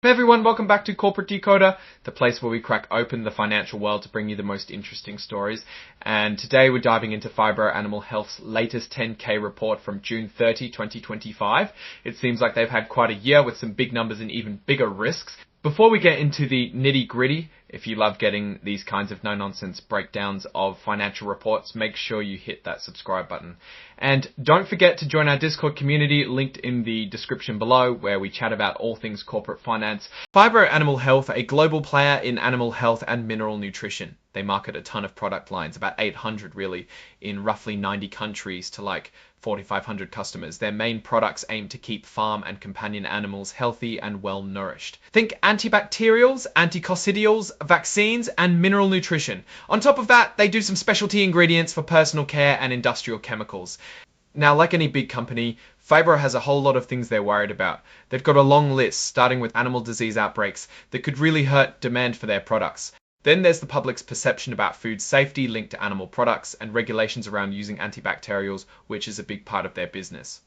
Hey everyone, welcome back to Corporate Decoder, the place where we crack open the financial world to bring you the most interesting stories. And today we're diving into Phibro Animal Health's latest 10K report from June 30, 2025. It seems like they've had quite a year with some big numbers and even bigger risks. Before we get into the nitty-gritty, if you love getting these kinds of no-nonsense breakdowns of financial reports, make sure you hit that subscribe button. And don't forget to join our Discord community, linked in the description below, where we chat about all things corporate finance. Phibro Animal Health, a global player in animal health and mineral nutrition. They market a ton of product lines, about 800 really, in roughly 90 countries to like 4,500 customers. Their main products aim to keep farm and companion animals healthy and well nourished. Think antibacterials, anticoccidials, vaccines, and mineral nutrition. On top of that, they do some specialty ingredients for personal care and industrial chemicals. Now, like any big company, Phibro has a whole lot of things they're worried about. They've got a long list, starting with animal disease outbreaks that could really hurt demand for their products. Then there's the public's perception about food safety linked to animal products and regulations around using antibacterials, which is a big part of their business.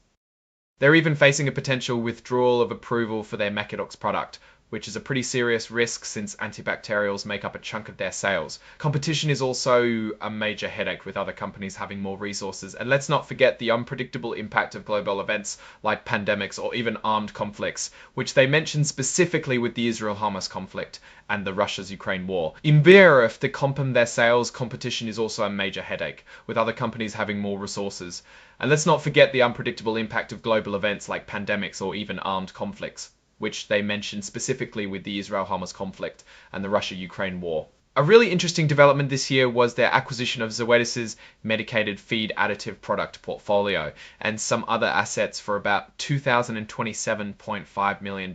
They're even facing a potential withdrawal of approval for their Mecadox product, which is a pretty serious risk since antibacterials make up a chunk of their sales. Competition is also a major headache, with other companies having more resources. And let's not forget the unpredictable impact of global events like pandemics or even armed conflicts, which they mention specifically with the Israel-Hamas conflict and the Russia's-Ukraine war. In Beerif, to compound their sales, competition is also a major headache, with other companies having more resources. And let's not forget the unpredictable impact of global events like pandemics or even armed conflicts, which they mentioned specifically with the Israel-Hamas conflict and the Russia-Ukraine war. A really interesting development this year was their acquisition of Zoetis' medicated feed additive product portfolio and some other assets for about $2,027.5 million.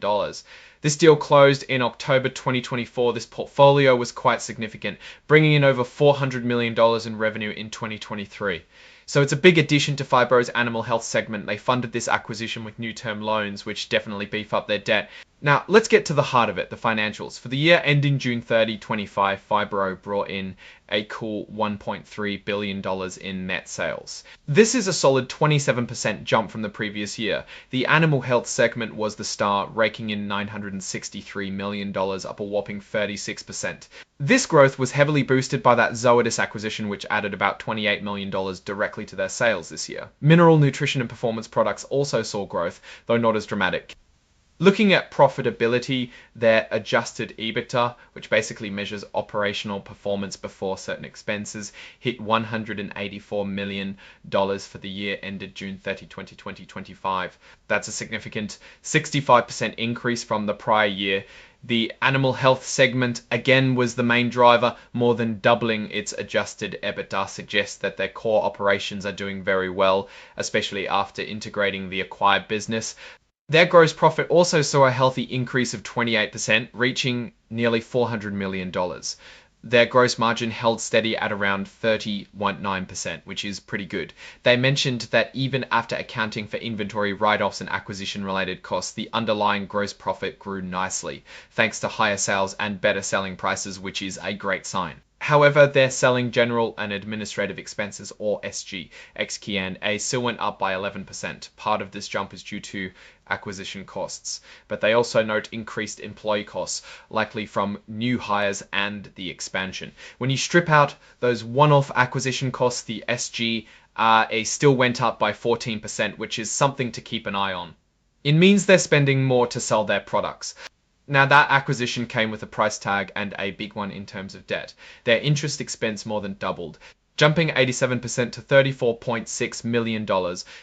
This deal closed in October 2024. This portfolio was quite significant, bringing in over $400 million in revenue in 2023. So it's a big addition to Phibro's animal health segment. They funded this acquisition with new term loans, which definitely beef up their debt. Now, let's get to the heart of it, the financials. For the year ending June 30, 2025, Phibro brought in a cool $1.3 billion in net sales. This is a solid 27% jump from the previous year. The animal health segment was the star, raking in $963 million, up a whopping 36%. This growth was heavily boosted by that Zoetis acquisition, which added about $28 million directly to their sales this year. Mineral nutrition and performance products also saw growth, though not as dramatic. Looking at profitability, their adjusted EBITDA, which basically measures operational performance before certain expenses, hit $184 million for the year ended June 30, 2025. That's a significant 65% increase from the prior year. The animal health segment again was the main driver, more than doubling its adjusted EBITDA suggests that their core operations are doing very well, especially after integrating the acquired business. Their gross profit also saw a healthy increase of 28%, reaching nearly $400 million. Their gross margin held steady at around 30.9%, which is pretty good. They mentioned that even after accounting for inventory write-offs and acquisition-related costs, the underlying gross profit grew nicely, thanks to higher sales and better selling prices, which is a great sign. However, their selling, general and administrative expenses, or SG, ex-Q&A, still went up by 11%. Part of this jump is due to acquisition costs, but they also note increased employee costs, likely from new hires and the expansion. When you strip out those one-off acquisition costs, the SG still went up by 14%, which is something to keep an eye on. It means they're spending more to sell their products. Now, that acquisition came with a price tag and a big one in terms of debt. Their interest expense more than doubled, jumping 87% to $34.6 million.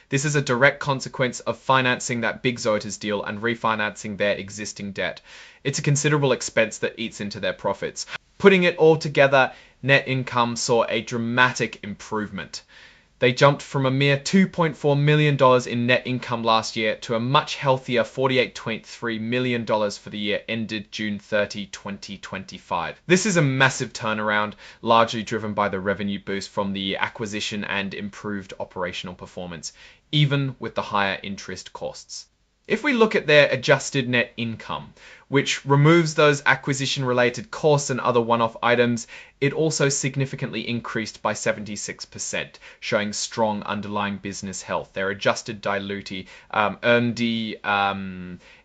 This is a direct consequence of financing that big Zoetis deal and refinancing their existing debt. It's a considerable expense that eats into their profits. Putting it all together, net income saw a dramatic improvement. They jumped from a mere $2.4 million in net income last year to a much healthier $48.3 million for the year ended June 30, 2025. This is a massive turnaround, largely driven by the revenue boost from the acquisition and improved operational performance, even with the higher interest costs. If we look at their adjusted net income, which removes those acquisition-related costs and other one-off items, it also significantly increased by 76%, showing strong underlying business health. Their adjusted diluted earned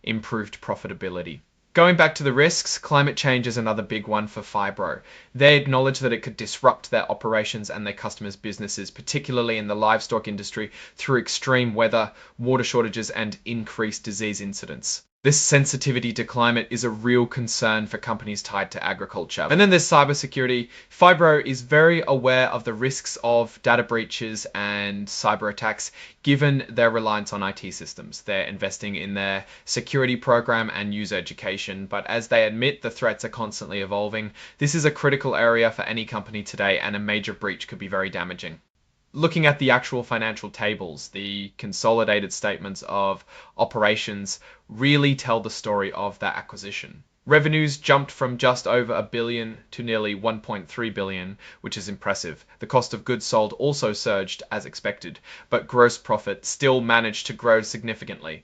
improved profitability. Going back to the risks, climate change is another big one for Phibro. They acknowledge that it could disrupt their operations and their customers' businesses, particularly in the livestock industry, through extreme weather, water shortages, and increased disease incidence. This sensitivity to climate is a real concern for companies tied to agriculture. And then there's cybersecurity. Phibro is very aware of the risks of data breaches and cyber attacks, given their reliance on IT systems. They're investing in their security program and user education, but as they admit, the threats are constantly evolving. This is a critical area for any company today, and a major breach could be very damaging. Looking at the actual financial tables, the consolidated statements of operations really tell the story of that acquisition. Revenues jumped from just over $1 billion to nearly $1.3 billion, which is impressive. The cost of goods sold also surged as expected, but gross profit still managed to grow significantly.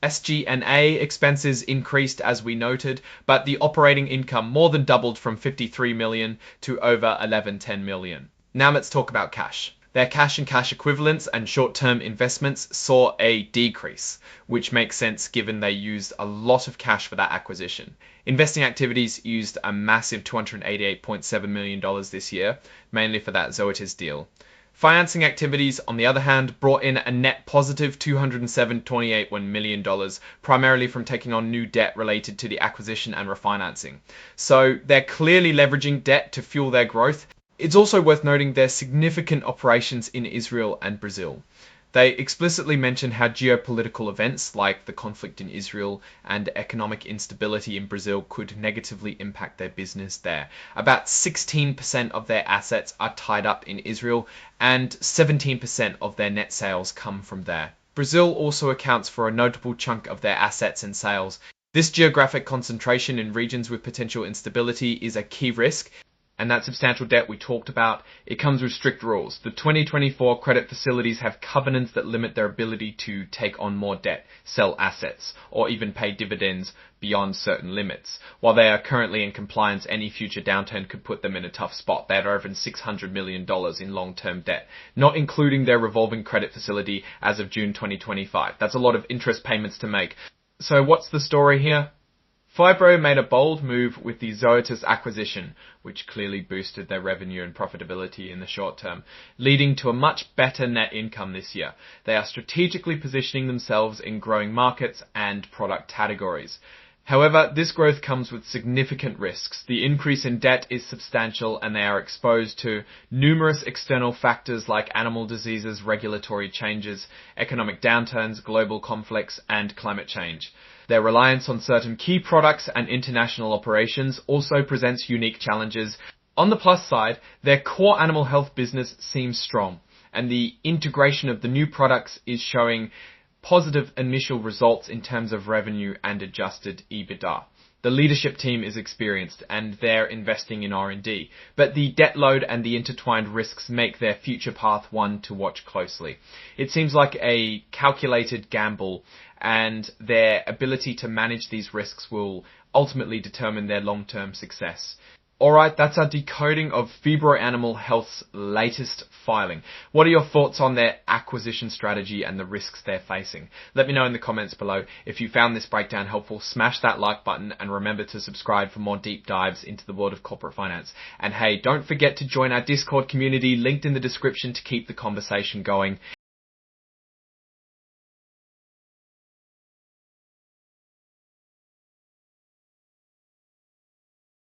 SG&A expenses increased as we noted, but the operating income more than doubled from $53 million to over $10 million. Now let's talk about cash. Their cash and cash equivalents and short-term investments saw a decrease, which makes sense given they used a lot of cash for that acquisition. Investing activities used a massive $288.7 million this year, mainly for that Zoetis deal. Financing activities, on the other hand, brought in a net positive $207.28 million, primarily from taking on new debt related to the acquisition and refinancing. So they're clearly leveraging debt to fuel their growth. It's also worth noting their significant operations in Israel and Brazil. They explicitly mention how geopolitical events like the conflict in Israel and economic instability in Brazil could negatively impact their business there. About 16% of their assets are tied up in Israel, and 17% of their net sales come from there. Brazil also accounts for a notable chunk of their assets and sales. This geographic concentration in regions with potential instability is a key risk. And that substantial debt we talked about, it comes with strict rules. The 2024 credit facilities have covenants that limit their ability to take on more debt, sell assets, or even pay dividends beyond certain limits. While they are currently in compliance, any future downturn could put them in a tough spot. They had over $600 million in long-term debt, not including their revolving credit facility as of June 2025. That's a lot of interest payments to make. So what's the story here? Phibro made a bold move with the Zoetis acquisition, which clearly boosted their revenue and profitability in the short term, leading to a much better net income this year. They are strategically positioning themselves in growing markets and product categories. However, this growth comes with significant risks. The increase in debt is substantial, and they are exposed to numerous external factors like animal diseases, regulatory changes, economic downturns, global conflicts, and climate change. Their reliance on certain key products and international operations also presents unique challenges. On the plus side, their core animal health business seems strong, and the integration of the new products is showing positive initial results in terms of revenue and adjusted EBITDA. The leadership team is experienced and they're investing in R&D, but the debt load and the intertwined risks make their future path one to watch closely. It seems like a calculated gamble, and their ability to manage these risks will ultimately determine their long-term success. Alright, that's our decoding of Phibro Animal Health's latest filing. What are your thoughts on their acquisition strategy and the risks they're facing? Let me know in the comments below. If you found this breakdown helpful, smash that like button and remember to subscribe for more deep dives into the world of corporate finance. And hey, don't forget to join our Discord community linked in the description to keep the conversation going.